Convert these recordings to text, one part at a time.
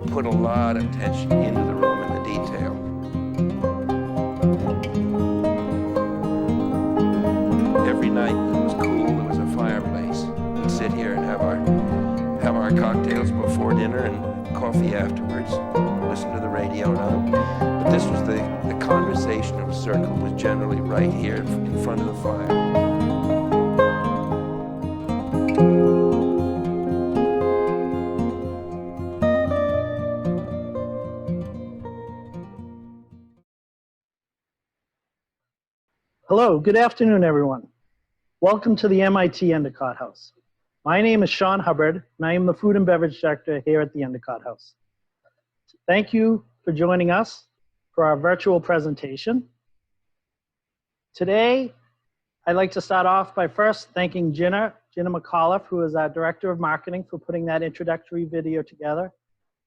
Put a lot of attention into the room and the detail. Every night it was cool, there was a fireplace. We'd sit here and have our cocktails before dinner and coffee afterwards, listen to the radio and other. But this was the conversational circle was generally right here in front of the fire. Hello, good afternoon, everyone. Welcome to the MIT Endicott House. My name is Shaun Hubbard, and I am the Food and Beverage Director here at the Endicott House. Thank you for joining us for our virtual presentation. Today, I'd like to start off by first thanking Jenna McAuliffe, who is our Director of Marketing, for putting that introductory video together,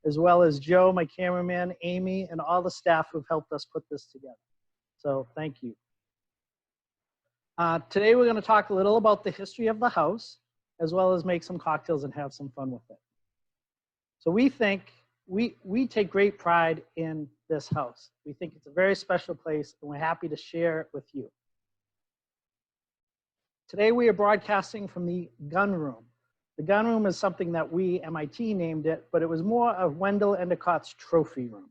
as well as Joe, my cameraman, Amy, and all the staff who've helped us put this together. So thank you. Today we're going to talk a little about the history of the house, as well as make some cocktails and have some fun with it. So we take great pride in this house. We think it's a very special place, and we're happy to share it with you. Today we are broadcasting from the gun room. The gun room is something that we, MIT, named it, but it was more of Wendell Endicott's trophy room.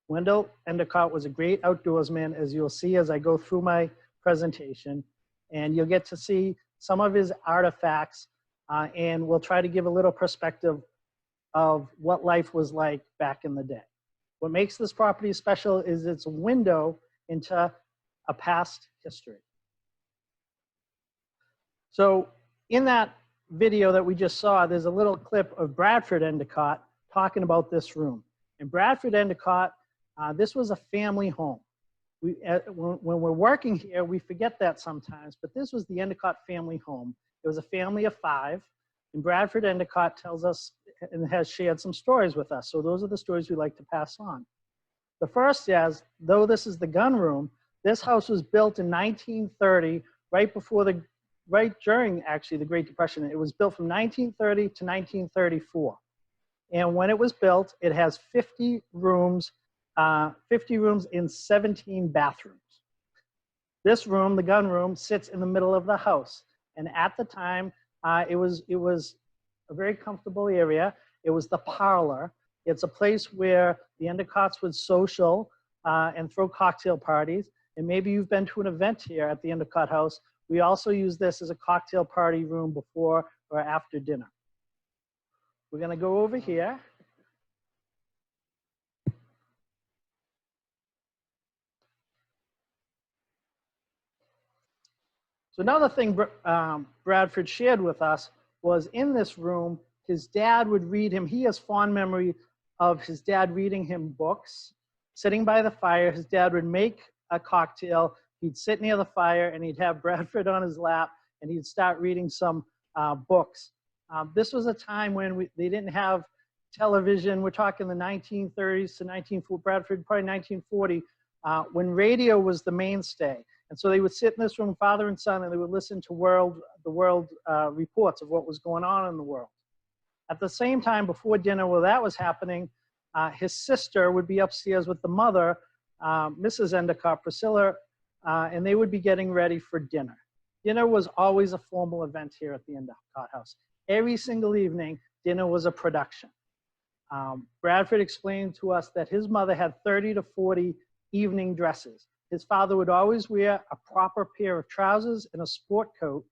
Wendell Endicott was a great outdoorsman, as you'll see as I go through my presentation, and you'll get to see some of his artifacts, and we'll try to give a little perspective of what life was like back in the day. What makes this property special is it's a window into a past history. So in that video that we just saw, there's a little clip of Bradford Endicott talking about this room. And Bradford Endicott, this was a family home. When we're working here, we forget that sometimes, but this was the Endicott family home. It was a family of 5, and Bradford Endicott tells us and has shared some stories with us. So those are the stories we like to pass on. The first is, though this is the gun room, this house was built in 1930, right during actually the Great Depression. It was built from 1930 to 1934. And when it was built, it has 50 rooms in 17 bathrooms. This room, the gun room, sits in the middle of the house. And at the time, it was a very comfortable area. It was the parlor. It's a place where the Endicotts would social and throw cocktail parties. And maybe you've been to an event here at the Endicott House. We also use this as a cocktail party room before or after dinner. We're gonna go over here. So another thing Bradford shared with us was in this room, his dad would read him. He has fond memory of his dad reading him books. Sitting by the fire, his dad would make a cocktail. He'd sit near the fire and he'd have Bradford on his lap and he'd start reading some books. This was a time when they didn't have television. We're talking the 1930s to Bradford, probably 1940, when radio was the mainstay. And so they would sit in this room, father and son, and they would listen to the world reports of what was going on in the world. At the same time, before dinner, while that was happening, his sister would be upstairs with the mother, Mrs. Endicott, Priscilla, and they would be getting ready for dinner. Dinner was always a formal event here at the Endicott House. Every single evening, dinner was a production. Bradford explained to us that his mother had 30 to 40 evening dresses. His father would always wear a proper pair of trousers and a sport coat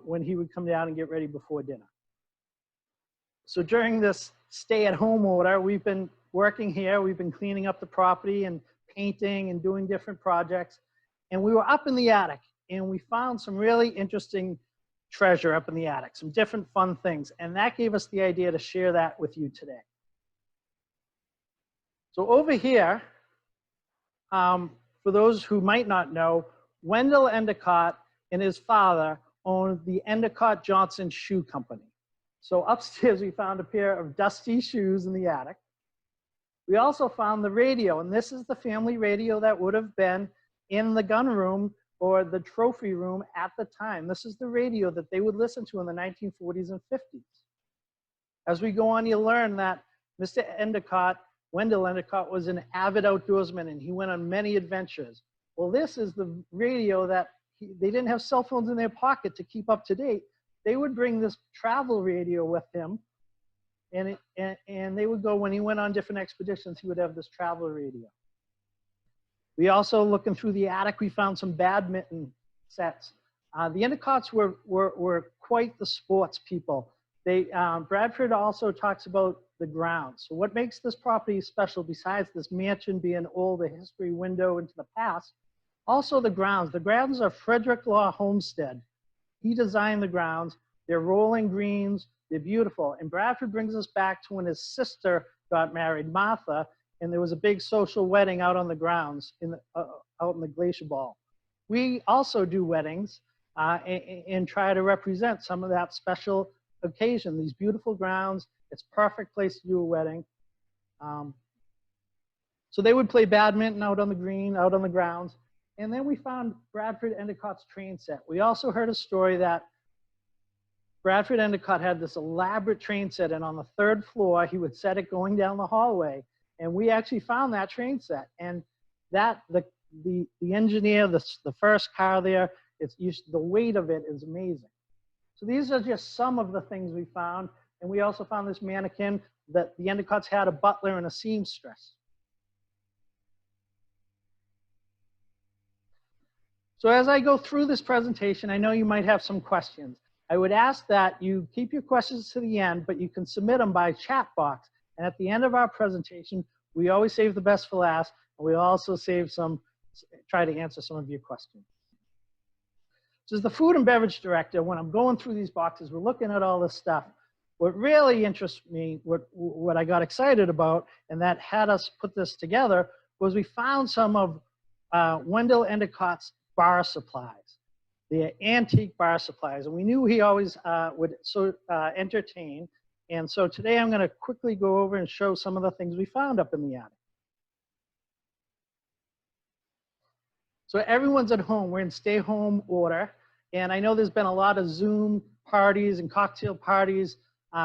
when he would come down and get ready before dinner. So during this stay-at-home order, we've been working here. We've been cleaning up the property and painting and doing different projects. And we were up in the attic, and we found some really interesting treasure up in the attic, some different fun things. And that gave us the idea to share that with you today. So over here, for those who might not know, Wendell Endicott and his father owned the Endicott Johnson Shoe Company. So upstairs, we found a pair of dusty shoes in the attic. We also found the radio, and this is the family radio that would have been in the gun room or the trophy room at the time. This is the radio that they would listen to in the 1940s and 50s. As we go on, you learn that Mr. Endicott, Wendell Endicott, was an avid outdoorsman, and he went on many adventures. Well, this is the radio that they didn't have cell phones in their pocket to keep up to date. They would bring this travel radio with him, and they would go, when he went on different expeditions, he would have this travel radio. We also, looking through the attic, we found some badminton sets. The Endicotts were quite the sports people. Bradford also talks about the grounds. So what makes this property special, besides this mansion being old, a history window into the past, also the grounds. The grounds are Frederick Law Homestead. He designed the grounds. They're rolling greens. They're beautiful. And Bradford brings us back to when his sister got married, Martha, and there was a big social wedding out on the grounds, out in the Glacier Ball. We also do weddings and try to represent some of that special occasion, these beautiful grounds. It's a perfect place to do a wedding. So they would play badminton out on the green, out on the grounds. And then we found Bradford Endicott's train set. We also heard a story that Bradford Endicott had this elaborate train set, and on the 3rd floor, he would set it going down the hallway. And we actually found that train set. And that the engineer, the first car there, the weight of it is amazing. So these are just some of the things we found. And we also found this mannequin that the Endicotts had, a butler and a seamstress. So as I go through this presentation, I know you might have some questions. I would ask that you keep your questions to the end, but you can submit them by chat box. And at the end of our presentation, we always save the best for last, and we also try to answer some of your questions. So as the food and beverage director, when I'm going through these boxes, we're looking at all this stuff. What really interests me, what I got excited about, and that had us put this together, was we found some of Wendell Endicott's bar supplies, the antique bar supplies. And we knew he always would entertain. And so today I'm going to quickly go over and show some of the things we found up in the attic. So everyone's at home. We're in stay home order. And I know there's been a lot of Zoom parties and cocktail parties.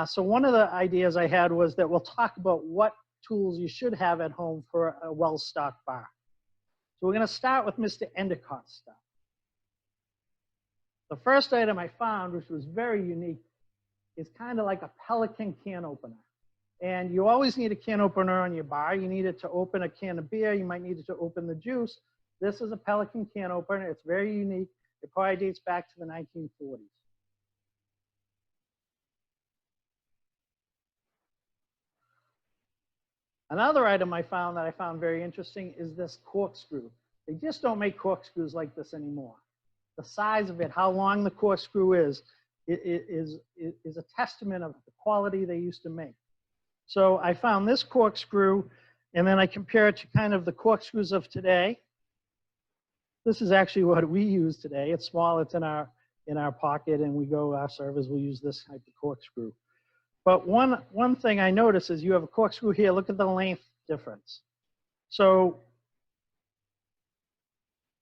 So one of the ideas I had was that we'll talk about what tools you should have at home for a well-stocked bar. So we're going to start with Mr. Endicott's stuff. The first item I found, which was very unique, is kind of like a Pelican can opener. And you always need a can opener on your bar. You need it to open a can of beer. You might need it to open the juice. This is a Pelican can opener. It's very unique. It probably dates back to the 1940s. Another item I found very interesting is this corkscrew. They just don't make corkscrews like this anymore. The size of it, how long the corkscrew is a testament of the quality they used to make. So I found this corkscrew, and then I compare it to kind of the corkscrews of today. This is actually what we use today. It's small, it's in our pocket, and our servers will use this type of corkscrew. But one thing I noticed is you have a corkscrew here. Look at the length difference. So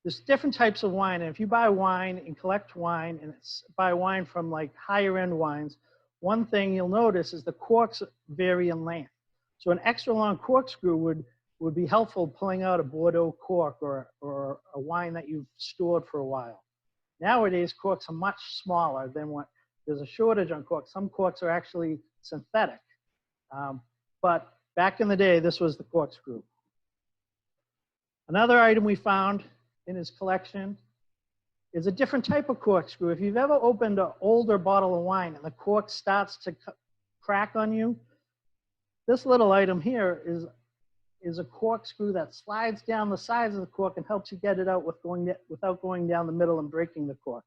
There's different types of wine, and if you buy wine and collect wine and buy wine from like higher end wines, one thing you'll notice is the corks vary in length. So an extra long corkscrew would be helpful pulling out a Bordeaux cork or a wine that you've stored for a while. Nowadays, corks are much smaller than what, there's a shortage on corks. Some corks are actually synthetic. But back in the day, this was the corkscrew. Another item we found in his collection is a different type of corkscrew. If you've ever opened an older bottle of wine and the cork starts to crack on you, this little item here is a corkscrew that slides down the sides of the cork and helps you get it out without going down the middle and breaking the cork.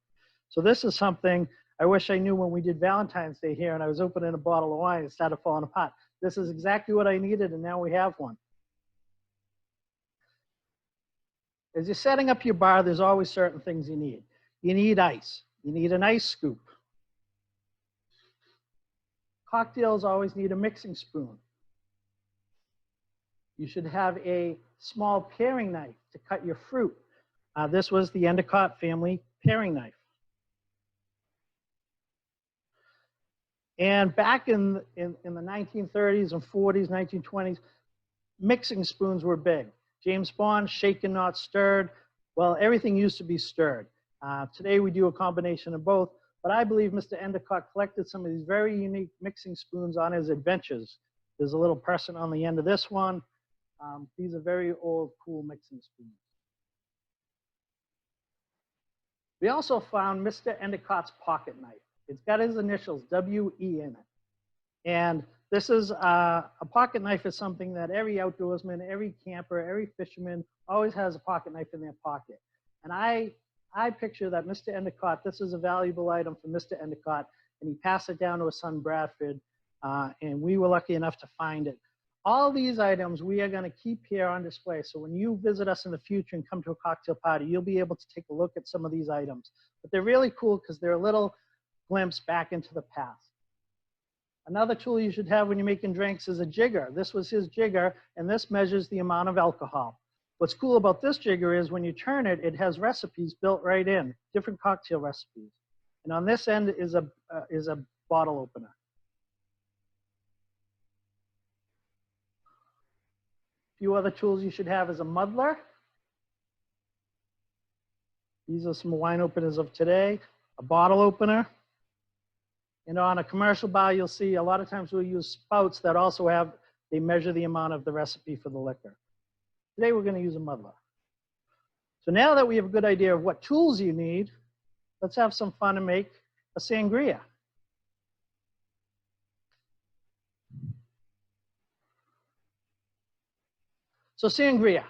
So this is something I wish I knew when we did Valentine's Day here and I was opening a bottle of wine and it started falling apart. This is exactly what I needed, and now we have one. As you're setting up your bar, there's always certain things you need. You need ice. You need an ice scoop. Cocktails always need a mixing spoon. You should have a small paring knife to cut your fruit. This was the Endicott family paring knife. And back in the 1930s and 40s, 1920s, mixing spoons were big. James Bond, shaken, not stirred. Well, everything used to be stirred. Today we do a combination of both, but I believe Mr. Endicott collected some of these very unique mixing spoons on his adventures. There's a little person on the end of this one. These are very old, cool mixing spoons. We also found Mr. Endicott's pocket knife. It's got his initials, W.E. in it. And this is a pocket knife is something that every outdoorsman, every camper, every fisherman always has a pocket knife in their pocket. And I picture that Mr. Endicott, this is a valuable item for Mr. Endicott, and he passed it down to his son Bradford, and we were lucky enough to find it. All these items we are going to keep here on display. So when you visit us in the future and come to a cocktail party, you'll be able to take a look at some of these items. But they're really cool because they're a little glimpse back into the past. Another tool you should have when you're making drinks is a jigger. This was his jigger, and this measures the amount of alcohol. What's cool about this jigger is when you turn it, it has recipes built right in, different cocktail recipes. And on this end is a bottle opener. A few other tools you should have is a muddler. These are some wine openers of today. A bottle opener. And on a commercial bar, you'll see a lot of times we'll use spouts that also have, they measure the amount of the recipe for the liquor. Today we're going to use a muddler. So now that we have a good idea of what tools you need, let's have some fun and make a sangria. So sangria.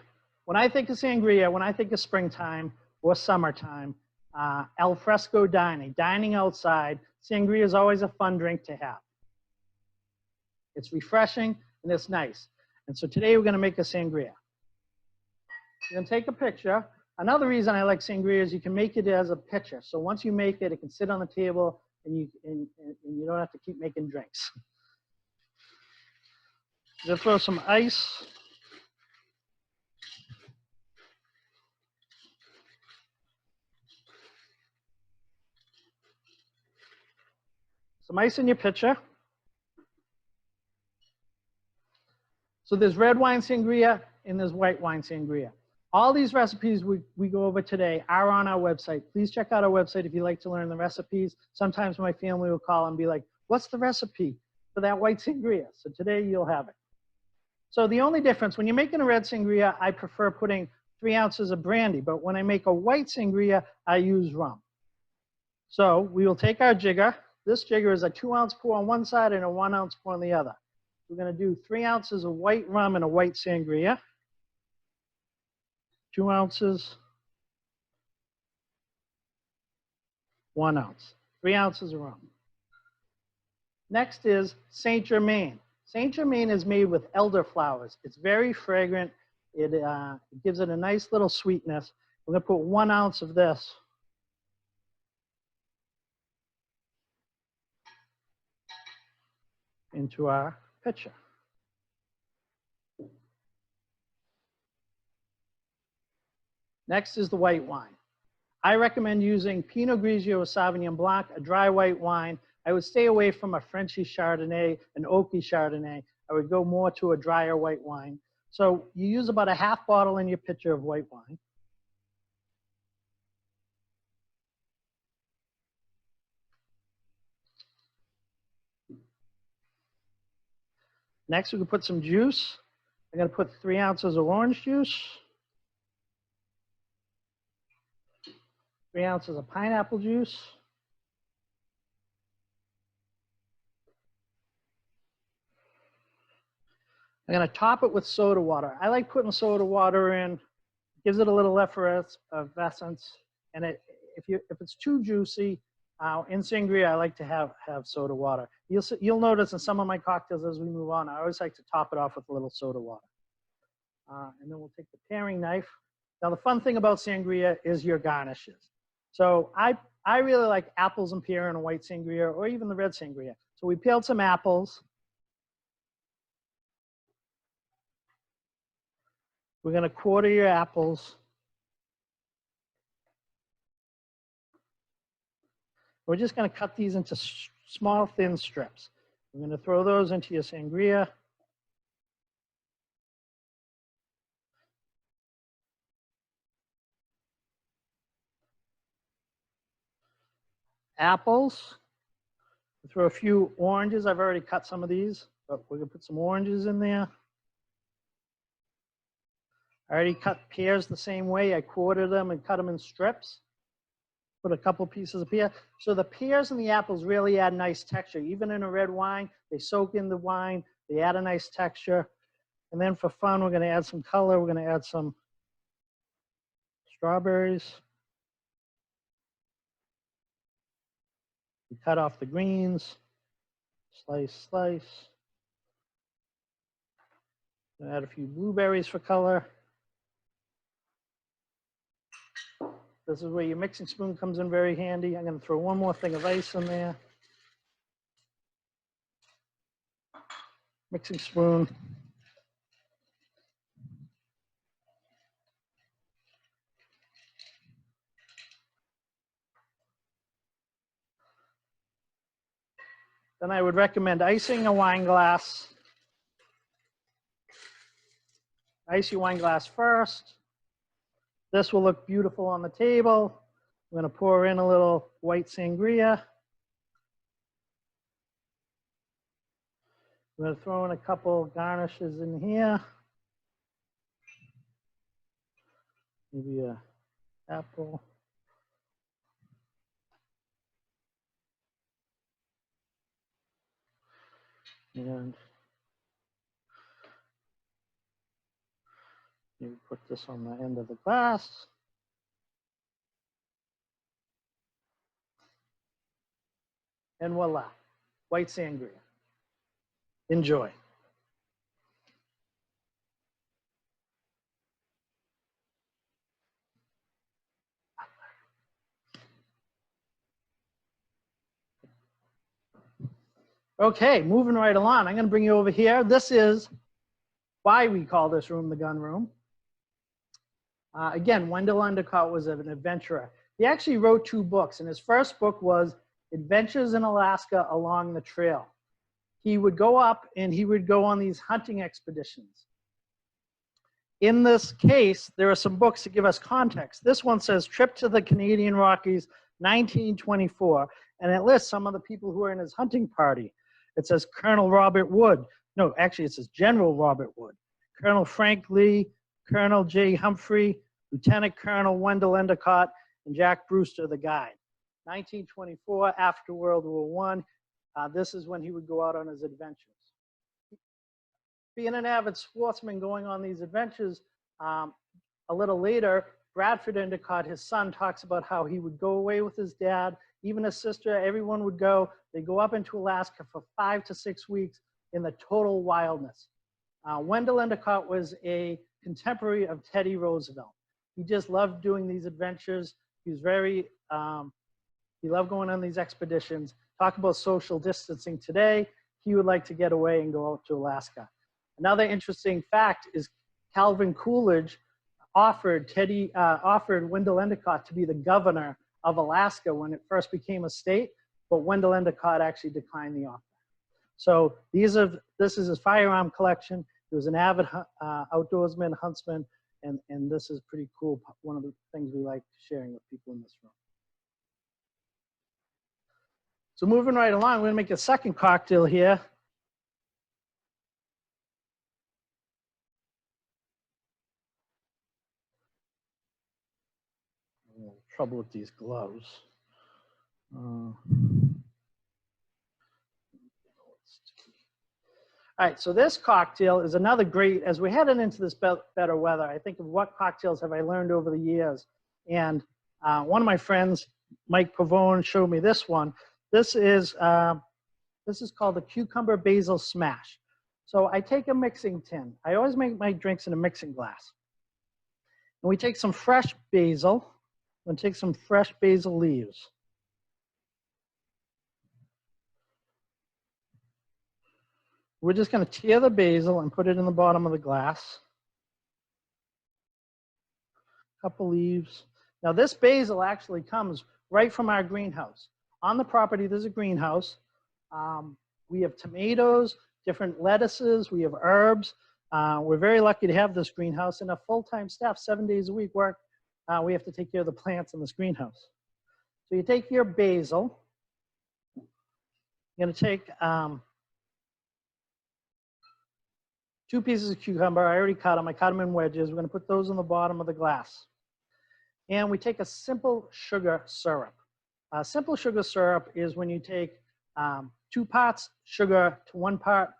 When I think of sangria, when I think of springtime or summertime, al fresco dining outside, sangria is always a fun drink to have. It's refreshing and it's nice. And so today we're going to make a sangria. You're going to take a picture. Another reason I like sangria is you can make it as a pitcher. So once you make it, it can sit on the table and you don't have to keep making drinks. I'm going to throw some ice. Some ice in your pitcher. So there's red wine sangria and there's white wine sangria. All these recipes we go over today are on our website. Please check out our website if you'd like to learn the recipes. Sometimes my family will call and be like, what's the recipe for that white sangria? So today you'll have it. So the only difference, when you're making a red sangria, I prefer putting 3 ounces of brandy. But when I make a white sangria, I use rum. So we will take our jigger. This jigger is a 2-ounce pour on one side and a 1-ounce pour on the other. We're going to do 3 ounces of white rum in a white sangria. 2 ounces, 1 ounce, 3 ounces of rum. Next is Saint Germain. Saint Germain is made with elderflowers. It's very fragrant. It gives it a nice little sweetness. We're going to put 1 ounce of this into our pitcher. Next is the white wine. I recommend using Pinot Grigio or Sauvignon Blanc, a dry white wine. I would stay away from a Frenchy Chardonnay, an oaky Chardonnay. I would go more to a drier white wine. So you use about a half bottle in your pitcher of white wine. Next, we can put some juice. I'm going to put 3 ounces of orange juice, 3 ounces of pineapple juice, I'm going to top it with soda water. I like putting soda water in. Gives it a little effervescence. And if it's too juicy, in sangria, I like to have soda water. You'll notice in some of my cocktails as we move on, I always like to top it off with a little soda water. And then we'll take the paring knife. Now, the fun thing about sangria is your garnishes. So I really like apples and pear in a white sangria or even the red sangria. So we peeled some apples. We're going to quarter your apples. We're just going to cut these into small, thin strips. We're going to throw those into your sangria. Apples. Throw a few oranges. I've already cut some of these, but we're going to put some oranges in there. I already cut pears the same way. I quartered them and cut them in strips. Put a couple pieces of pear. So the pears and the apples really add nice texture. Even in a red wine, they soak in the wine. They add a nice texture. And then for fun, we're going to add some color. We're going to add some strawberries. We cut off the greens. Slice, slice. Add a few blueberries for color. This is where your mixing spoon comes in very handy. I'm going to throw one more thing of ice in there. Mixing spoon. Then I would recommend icing a wine glass. Ice your wine glass first. This will look beautiful on the table. I'm going to pour in a little white sangria. I'm going to throw in a couple garnishes in here. Maybe an apple. And you put this on the end of the glass. And voila, white sangria. Enjoy. Okay, moving right along. I'm going to bring you over here. This is why we call this room the gun room. Again, Wendell Endicott was an adventurer. He actually wrote 2 books, and his first book was Adventures in Alaska Along the Trail. He would go up and he would go on these hunting expeditions. In this case, there are some books to give us context. This one says Trip to the Canadian Rockies, 1924, and it lists some of the people who were in his hunting party. It says Colonel Robert Wood. No, actually it says General Robert Wood. Colonel Frank Lee, Colonel J. Humphrey, Lieutenant Colonel Wendell Endicott, and Jack Brewster, the guide. 1924, after World War I, this is when he would go out on his adventures. Being an avid sportsman going on these adventures, a little later, Bradford Endicott, his son, talks about how he would go away with his dad, even his sister, everyone would go. They go up into Alaska for 5 to 6 weeks in the total wildness. Wendell Endicott was a contemporary of Teddy Roosevelt. He just loved doing these adventures. He was very, he loved going on these expeditions. Talk about social distancing today. He would like to get away and go out to Alaska. Another interesting fact is Calvin Coolidge offered Wendell Endicott to be the governor of Alaska when it first became a state, but Wendell Endicott actually declined the offer. So this is his firearm collection. He was an avid outdoorsman, huntsman, and this is pretty cool. One of the things we like sharing with people in this room. So moving right along, we're gonna make a second cocktail here. Trouble with these gloves. All right, so this cocktail is another great, as we're heading into this better weather, I think of what cocktails have I learned over the years. And one of my friends, Mike Pavone, showed me this one. This is called the Cucumber Basil Smash. So I take a mixing tin. I always make my drinks in a mixing glass. And we take some fresh basil. I'm gonna take some fresh basil leaves. We're just gonna tear the basil and put it in the bottom of the glass. A couple leaves. Now this basil actually comes right from our greenhouse. On the property, there's a greenhouse. We have tomatoes, different lettuces, we have herbs. We're very lucky to have this greenhouse, and a full-time staff, 7 days a week work. We have to take care of the plants in this greenhouse. So you take your basil. You're gonna take 2 pieces of cucumber. I already cut them. I cut them in wedges. We're gonna put those in the bottom of the glass. And we take a simple sugar syrup. Simple sugar syrup is when you take 2 parts sugar to 1 part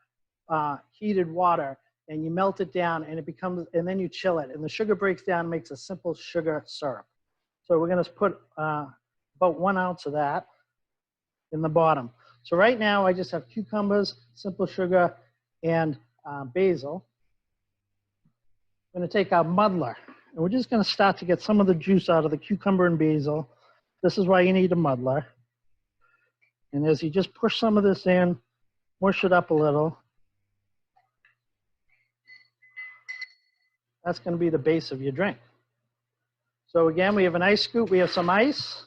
heated water, and you melt it down, and it becomes, and then you chill it, and the sugar breaks down and makes a simple sugar syrup. So we're gonna put about 1 ounce of that in the bottom. So right now I just have cucumbers, simple sugar, and basil. I'm gonna take our muddler, and we're just gonna start to get some of the juice out of the cucumber and basil. This is why you need a muddler. And as you just push some of this in, mush it up a little. That's going to be the base of your drink. So again, we have an ice scoop. We have some ice.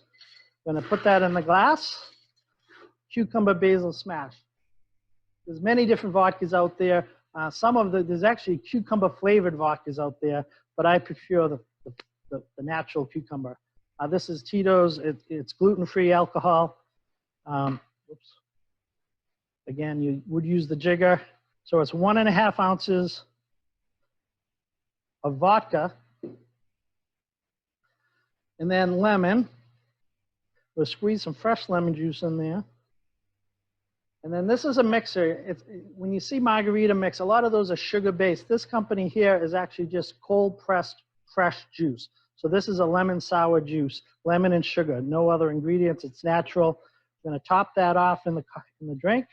I'm going to put that in the glass. Cucumber basil smash. There's many different vodkas out there. There's actually cucumber flavored vodkas out there, but I prefer the natural cucumber. This is Tito's. It's gluten-free alcohol. Oops. Again, you would use the jigger. So it's 1.5 ounces of vodka, and then lemon. We'll squeeze some fresh lemon juice in there. And then this is a mixer. When you see margarita mix, a lot of those are sugar-based. This company here is actually just cold-pressed fresh juice. So this is a lemon sour juice, lemon and sugar, no other ingredients. It's natural. I'm gonna top that off in the drink.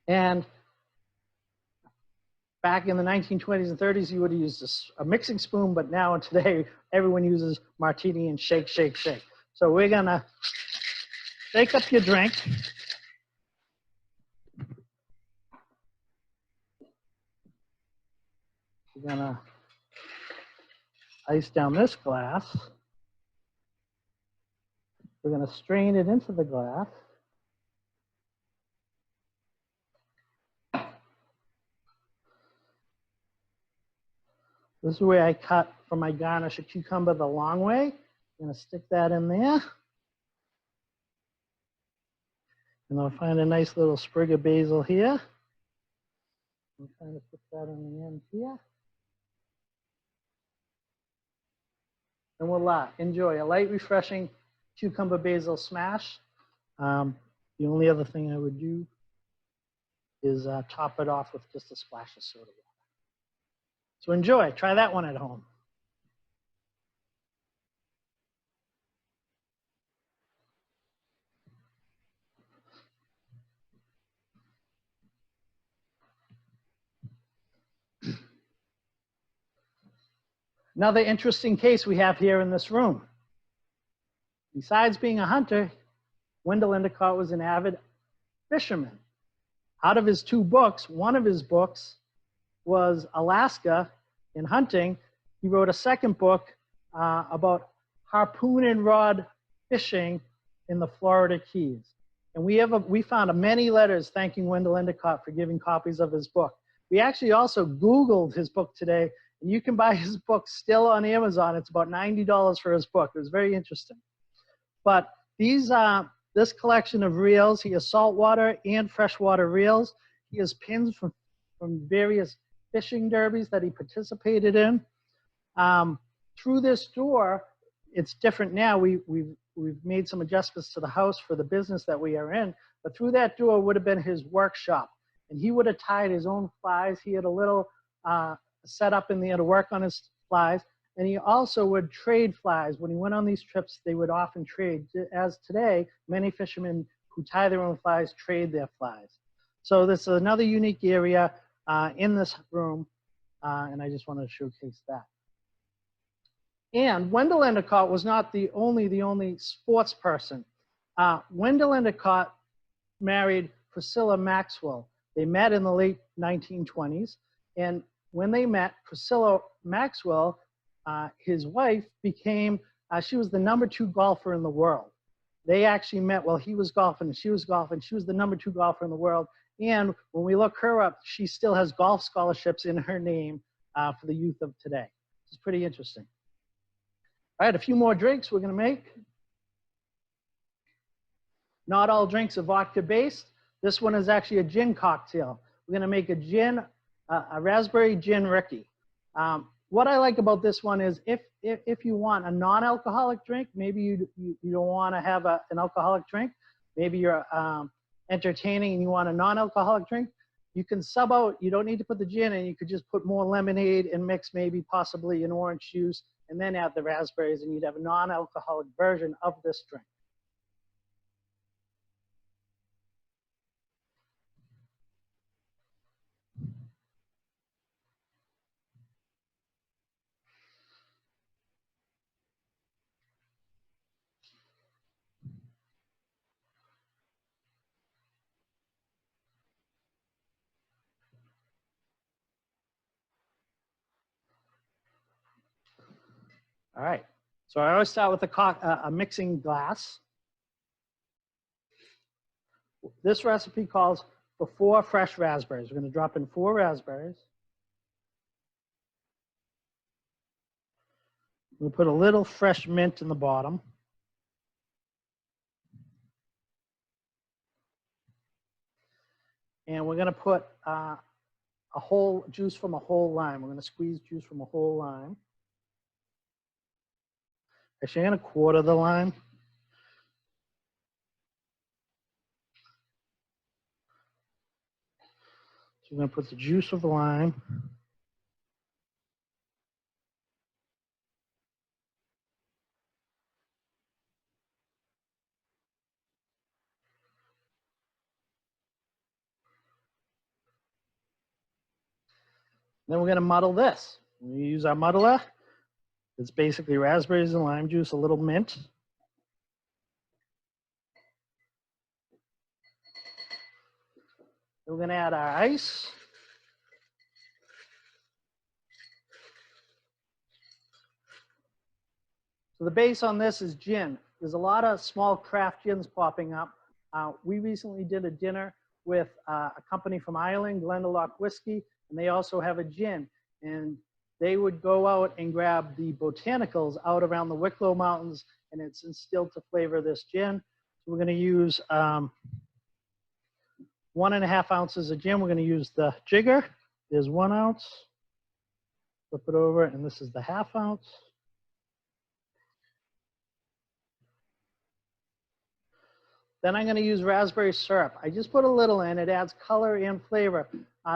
And back in the 1920s and 30s, you would have used a mixing spoon, but now and today, everyone uses martini and shake, shake, shake. So we're gonna shake up your drink. We're gonna ice down this glass. We're gonna strain it into the glass. This is where I cut for my garnish a cucumber the long way. I'm gonna stick that in there. And I'll find a nice little sprig of basil here. I'm trying to put that in the end here. And voila, enjoy a light, refreshing cucumber basil smash. The only other thing I would do is top it off with just a splash of soda water. So enjoy, try that one at home. Another interesting case we have here in this room. Besides being a hunter, Wendell Endicott was an avid fisherman. Out of his 2 books, one of his books was Alaska and hunting, he wrote a second book about harpoon and rod fishing in the Florida Keys. And we found many letters thanking Wendell Endicott for giving copies of his book. We actually also Googled his book today, and you can buy his book still on Amazon. It's about $90 for his book. It was very interesting. But this collection of reels, he has saltwater and freshwater reels. He has pins from various fishing derbies that he participated in. Through this door, it's different now. We've made some adjustments to the house for the business that we are in, but through that door would have been his workshop. And he would have tied his own flies. He had a little setup in there to work on his flies. And he also would trade flies. When he went on these trips, they would often trade. As today, many fishermen who tie their own flies trade their flies. So this is another unique area in this room, and I just wanted to showcase that. And Wendell Endicott was not the only sports person. Wendell Endicott married Priscilla Maxwell. They met in the late 1920s, and when they met, Priscilla Maxwell, his wife, became, she was the #2 golfer in the world. They actually met while he was golfing and she was golfing. She was the #2 golfer in the world. And when we look her up, she still has golf scholarships in her name for the youth of today. It's pretty interesting. All right, a few more drinks we're going to make. Not all drinks are vodka based. This one is actually a gin cocktail. We're going to make a gin, a raspberry gin Ricky. What I like about this one is if you want a non-alcoholic drink, maybe you don't want to have an alcoholic drink. Maybe you're entertaining and you want a non-alcoholic drink. You can sub out, you don't need to put the gin in, you could just put more lemonade and mix maybe possibly an orange juice and then add the raspberries and you'd have a non-alcoholic version of this drink. All right, so I always start with a mixing glass. This recipe calls for 4 fresh raspberries. We're going to drop in 4 raspberries. We'll put a little fresh mint in the bottom. And we're going to put a whole juice from a whole lime. We're going to squeeze juice from a whole lime. Actually, I'm going to quarter the lime. So we're going to put the juice of the lime. Then we're going to muddle this. We use our muddler. It's basically raspberries and lime juice, a little mint. Then we're going to add our ice. So the base on this is gin. There's a lot of small craft gins popping up. We recently did a dinner with a company from Ireland, Glendalough Whiskey, and they also have a gin. And they would go out and grab the botanicals out around the Wicklow Mountains, and it's instilled to flavor this gin. So we're going to use 1.5 ounces of gin. We're going to use the jigger. There's 1 ounce. Flip it over, and this is the 1/2 ounce. Then I'm going to use raspberry syrup. I just put a little in. It adds color and flavor.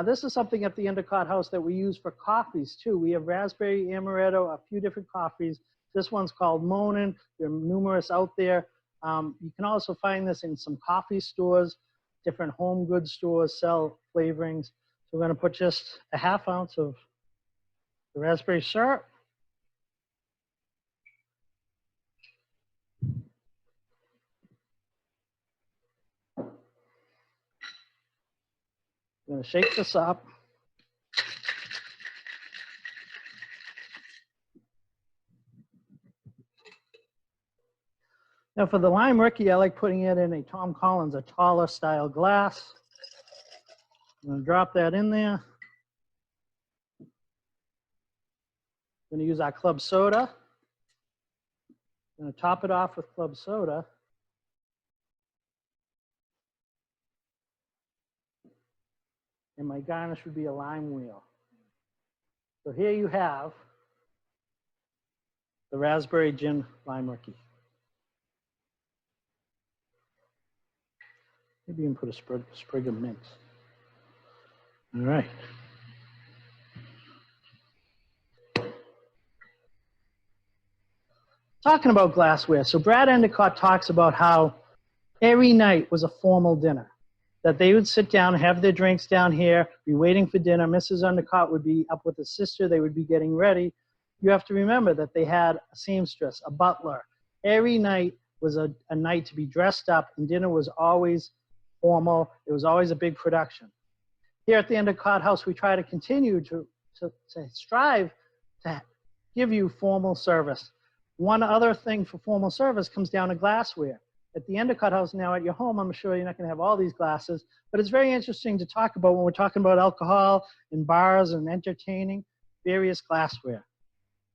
This is something at the Endicott House that we use for coffees too. We have raspberry, amaretto, a few different coffees. This one's called Monin. There are numerous out there. You can also find this in some coffee stores. Different home goods stores sell flavorings. So we're going to put just a 1/2 ounce of the raspberry syrup. I'm going to shake this up. Now for the lime rookie, I like putting it in a Tom Collins, a taller style glass. I'm going to drop that in there. I'm going to use our club soda. I'm going to top it off with club soda. And my garnish would be a lime wheel. So here you have the raspberry gin lime rookie. Maybe even put a sprig of mint. All right. Talking about glassware, so Brad Endicott talks about how every night was a formal dinner, that they would sit down, have their drinks down here, be waiting for dinner. Mrs. Endicott would be up with his sister. They would be getting ready. You have to remember that they had a seamstress, a butler. Every night was a night to be dressed up, and dinner was always formal. It was always a big production. Here at the Endicott House, we try to continue to strive to give you formal service. One other thing for formal service comes down to glassware. At the Endicott House now at your home, I'm sure you're not going to have all these glasses, but it's very interesting to talk about when we're talking about alcohol in bars and entertaining, various glassware.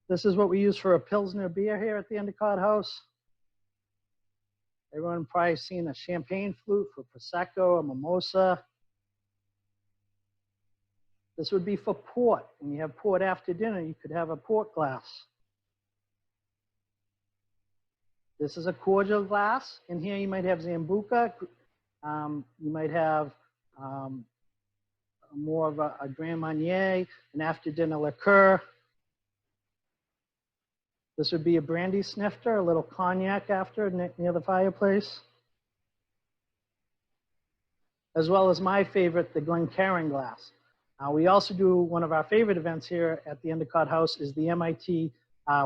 This is what we use for a Pilsner beer here at the Endicott House. Everyone probably seen a champagne flute for Prosecco, a mimosa. This would be for port. When you have port after dinner, you could have a port glass. This is a cordial glass. In here you might have Zambuca. You might have more of a Grand Marnier, an after dinner liqueur. This would be a brandy snifter, a little cognac after near the fireplace. As well as my favorite, the Glencairn glass. We also do one of our favorite events here at the Endicott House is the MIT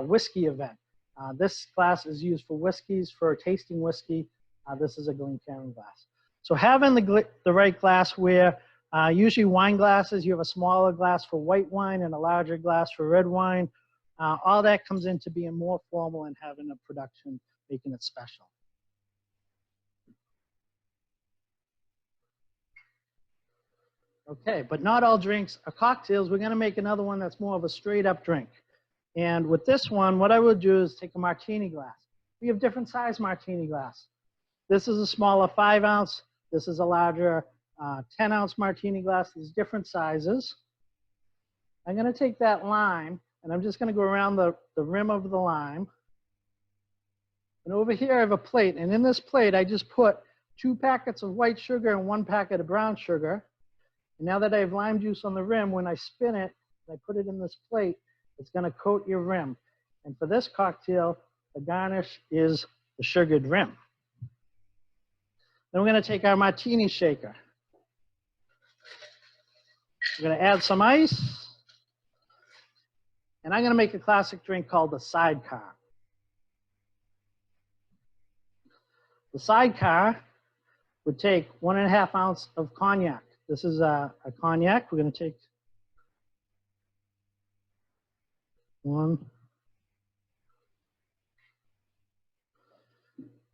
whiskey event. This glass is used for whiskeys, for tasting whiskey. This is a Glencairn glass. So having the right glassware, usually wine glasses, you have a smaller glass for white wine and a larger glass for red wine. All that comes into being more formal and having a production, making it special. Okay, but not all drinks are cocktails. We're going to make another one that's more of a straight up drink. And with this one, what I would do is take a martini glass. We have different size martini glass. This is a smaller 5 ounce. This is a larger 10 ounce martini glass. There's different sizes. I'm going to take that lime and I'm just going to go around the rim of the lime. And over here I have a plate. And in this plate, I just put 2 packets of white sugar and 1 packet of brown sugar. And now that I have lime juice on the rim, when I spin it, I put it in this plate, it's going to coat your rim. And for this cocktail, the garnish is the sugared rim. Then we're going to take our martini shaker. We're going to add some ice. And I'm going to make a classic drink called the sidecar. The sidecar would take 1.5 ounces of cognac. This is a cognac. We're going to take 1.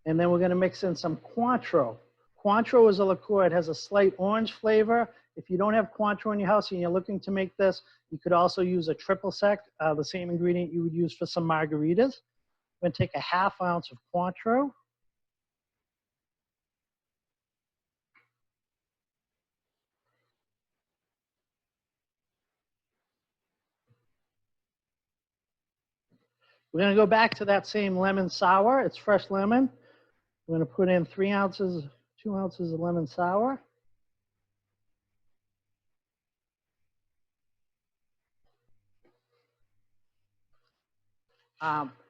And then we're going to mix in some Cointreau. Cointreau is a liqueur. It has a slight orange flavor. If you don't have Cointreau in your house and you're looking to make this, you could also use a triple sec, the same ingredient you would use for some margaritas. I'm going to take a 1/2 ounce of Cointreau. We're going to go back to that same lemon sour. It's fresh lemon. We're going to put in 2 ounces of lemon sour.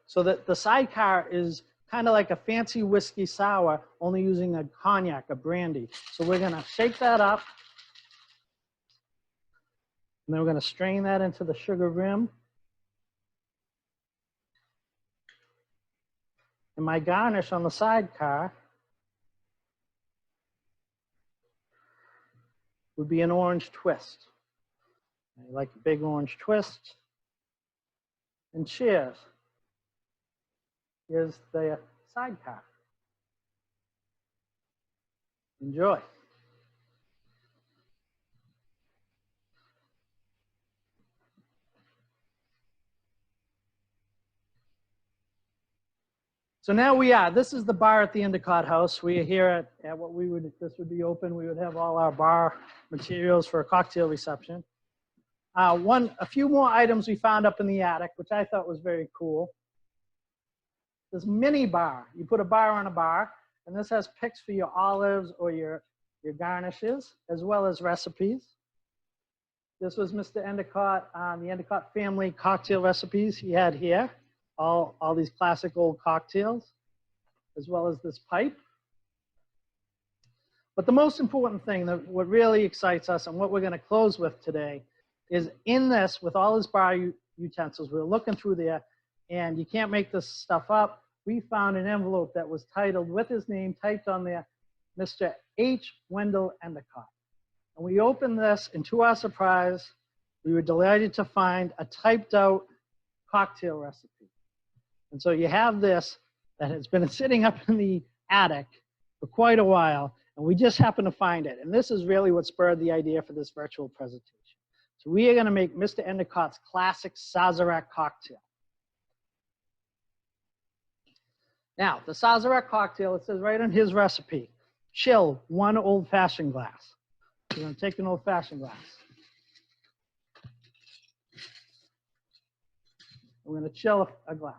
So the sidecar is kind of like a fancy whiskey sour, only using a cognac, a brandy. So we're going to shake that up. And then we're going to strain that into the sugar rim. And my garnish on the sidecar would be an orange twist. I like a big orange twist. And cheers. Here's the sidecar. Enjoy. So now this is the bar at the Endicott House. We are here at what this would be open. We would have all our bar materials for a cocktail reception. A few more items we found up in the attic, which I thought was very cool. This mini bar. You put a bar on a bar, and this has picks for your olives or your garnishes, as well as recipes. This was Mr. Endicott, the Endicott family cocktail recipes he had here. All these classic old cocktails, as well as this pipe. But the most important thing, what really excites us and what we're going to close with today, is in this, with all his bar utensils, we're looking through there, and you can't make this stuff up. We found an envelope that was titled, with his name typed on there, Mr. H. Wendell Endicott. And we opened this, and to our surprise, we were delighted to find a typed out cocktail recipe. And so you have this that has been sitting up in the attic for quite a while, and we just happened to find it. And this is really what spurred the idea for this virtual presentation. So we are going to make Mr. Endicott's classic Sazerac cocktail. Now, the Sazerac cocktail, it says right on his recipe, chill 1 old-fashioned glass. We're going to take an old-fashioned glass. We're going to chill a glass.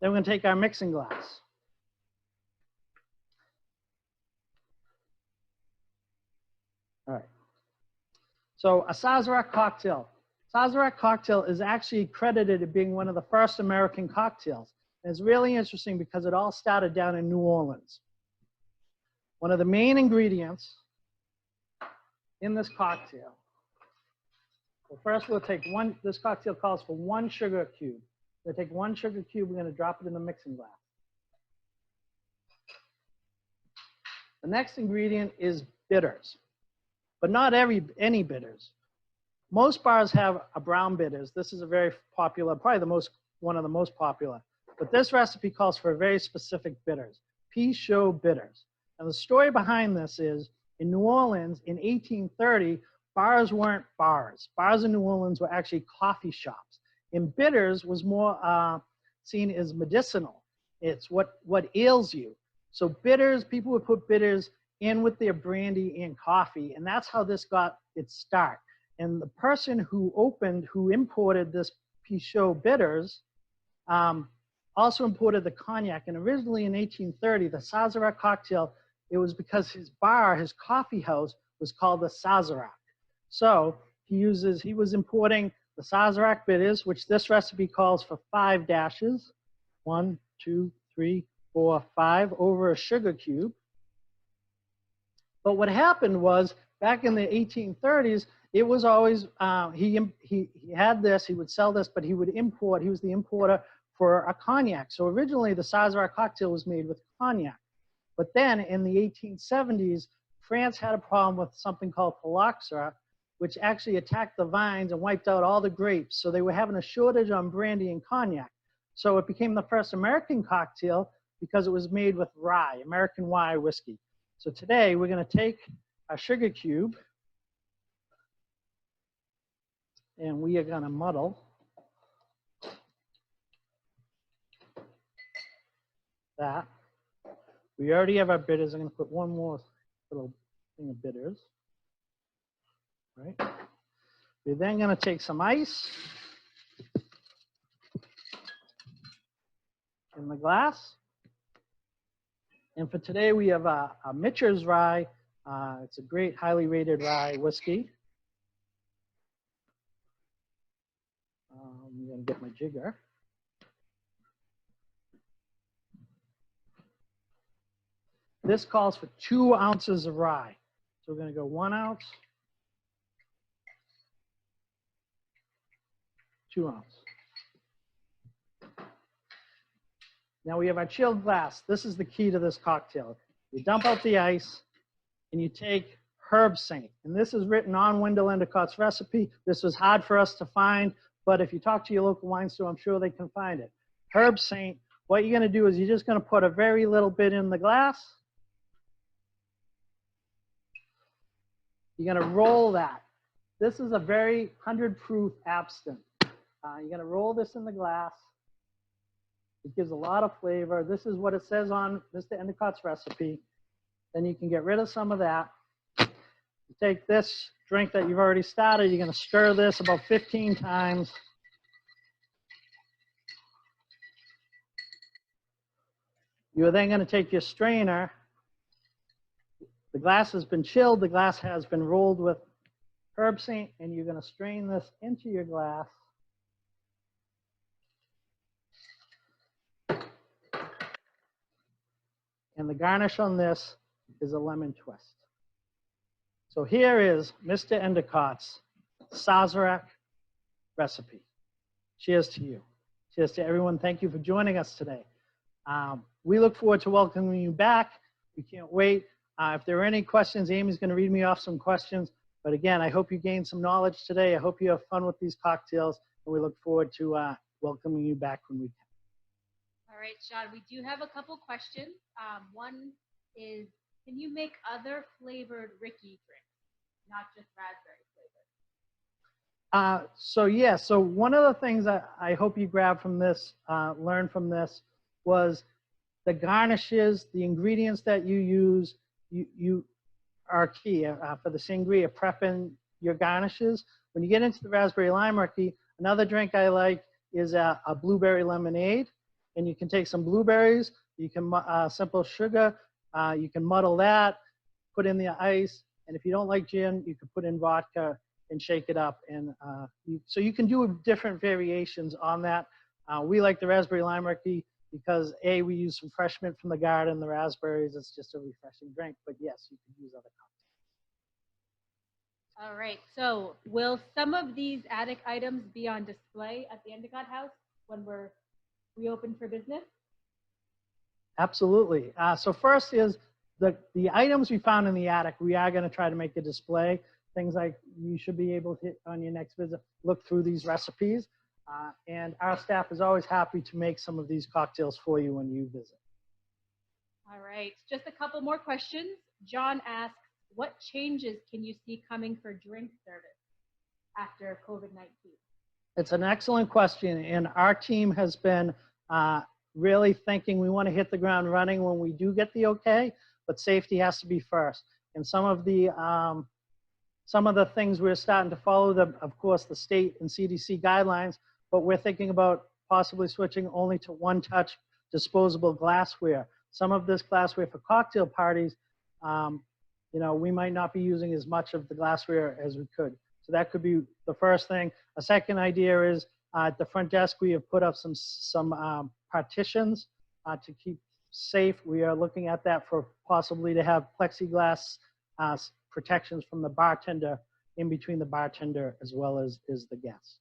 Then we're going to take our mixing glass. All right. So a Sazerac cocktail. Sazerac cocktail is actually credited as being one of the first American cocktails. And it's really interesting because it all started down in New Orleans. One of the main ingredients in this cocktail. Well, first we'll take this cocktail calls for 1 sugar cube. We're going to take 1 sugar cube, we're going to drop it in the mixing glass. The next ingredient is bitters, but not any bitters. Most bars have a brown bitters. This is a very popular, probably one of the most popular. But this recipe calls for very specific bitters, Peychaud bitters. And the story behind this is, in New Orleans in 1830, bars weren't bars. Bars in New Orleans were actually coffee shops. And bitters was more seen as medicinal. It's what ails you. So bitters, people would put bitters in with their brandy and coffee, and that's how this got its start. And the person who imported this Peychaud bitters, also imported the cognac. And originally in 1830, the Sazerac cocktail, it was because his coffee house was called the Sazerac. So he was importing the Sazerac bitters, which this recipe calls for 5 dashes, 1, 2, 3, 4, 5, over a sugar cube. But what happened was, back in the 1830s, it was always, he had this, he would sell this, but he was the importer for a cognac. So originally the Sazerac cocktail was made with cognac. But then in the 1870s, France had a problem with something called phylloxera, which actually attacked the vines and wiped out all the grapes. So they were having a shortage on brandy and cognac. So it became the first American cocktail because it was made with rye, American rye whiskey. So today we're going to take a sugar cube and we are going to muddle that. We already have our bitters. I'm going to put one more little thing of bitters. Right. We're then going to take some ice in the glass. And for today, we have a Mitcher's rye. It's a great, highly rated rye whiskey. I'm going to get my jigger. This calls for 2 ounces of rye. So we're going to go 1 ounce, 2 ounce. Now we have our chilled glass. This is the key to this cocktail. You dump out the ice and you take Herb Saint. And this is written on Wendell Endicott's recipe. This was hard for us to find, but if you talk to your local wine store, I'm sure they can find it. Herb Saint What you're going to do is you're just going to put a very little bit in the glass. You're going to roll that. This is a very 100 proof absinthe. You're going to roll this in the glass. It gives a lot of flavor. This is what it says on Mr. Endicott's recipe. Then you can get rid of some of that. You take this drink that you've already started. You're going to stir this about 15 times. You're then going to take your strainer. The glass has been chilled. The glass has been rolled with herb saint, and you're going to strain this into your glass. And the garnish on this is a lemon twist. So here is Mr. Endicott's Sazerac recipe. Cheers to you. Cheers to everyone. Thank you for joining us today. We look forward to welcoming you back. We can't wait. If there are any questions, Amy's going to read me off some questions. But again, I hope you gained some knowledge today. I hope you have fun with these cocktails, and we look forward to welcoming you back when we can. All right, Shaun, we do have a couple questions. One is, can you make other flavored Ricky drinks, not just raspberry flavored? So one of the things I hope you grab from this, learn from this, was the garnishes, the ingredients that you use, you are key for the sangria, prepping your garnishes. When you get into the raspberry lime Ricky, another drink I like is a blueberry lemonade. And you can take some blueberries, you can simple sugar, you can muddle that, put in the ice, and if you don't like gin, you can put in vodka and shake it up. And so you can do different variations on that. We like the raspberry lime Ricky because A, we use some fresh mint from the garden, the raspberries, it's just a refreshing drink, but yes, you can use other cocktails. All right, so will some of these attic items be on display at the Endicott House when we're reopened for business? Absolutely. So first is the items we found in the attic, we are going to try to make a display. Things like you should be able to, on your next visit, look through these recipes. And our staff is always happy to make some of these cocktails for you when you visit. All right, just a couple more questions. John asks, what changes can you see coming for drink service after COVID-19? It's an excellent question, and our team has been really thinking we want to hit the ground running when we do get the okay, but safety has to be first. And some of the things we're starting to follow, of course, the state and CDC guidelines, but we're thinking about possibly switching only to one-touch disposable glassware. Some of this glassware for cocktail parties, we might not be using as much of the glassware as we could. So that could be the first thing. A second idea is at the front desk, we have put up some partitions to keep safe. We are looking at that for possibly to have plexiglass protections from the bartender in between the bartender as well as the guest.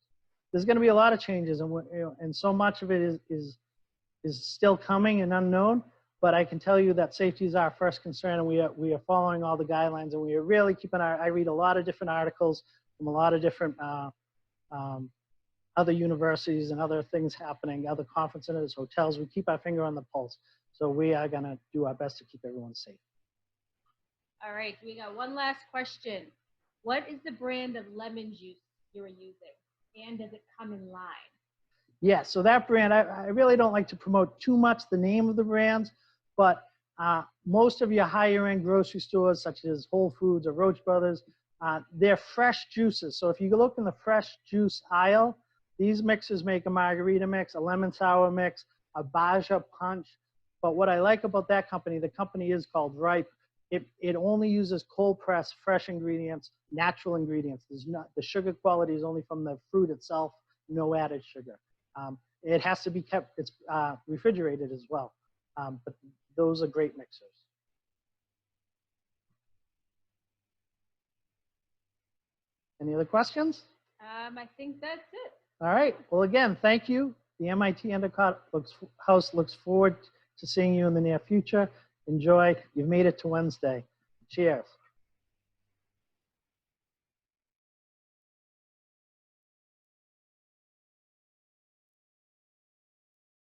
There's going to be a lot of changes, and so much of it is still coming and unknown. But I can tell you that safety is our first concern, and we are following all the guidelines, and we are really keeping I read a lot of different articles from a lot of different other universities and other things happening, other conference centers, hotels. We keep our finger on the pulse. So we are going to do our best to keep everyone safe. All right, we got one last question. What is the brand of lemon juice you're using, and does it come in line? Yeah, so that brand, I really don't like to promote too much the name of the brands, but most of your higher end grocery stores, such as Whole Foods or Roach Brothers, they're fresh juices. So if you look in the fresh juice aisle, these mixes make a margarita mix, a lemon sour mix, a Baja punch. But what I like about that company, the company is called Ripe. It only uses cold pressed, fresh ingredients, natural ingredients. The sugar quality is only from the fruit itself, no added sugar. It has to be kept, it's refrigerated as well. But those are great mixers. Any other questions? I think that's it. All right. Well, again, thank you. The MIT Endicott House looks forward to seeing you in the near future. Enjoy. You've made it to Wednesday. Cheers.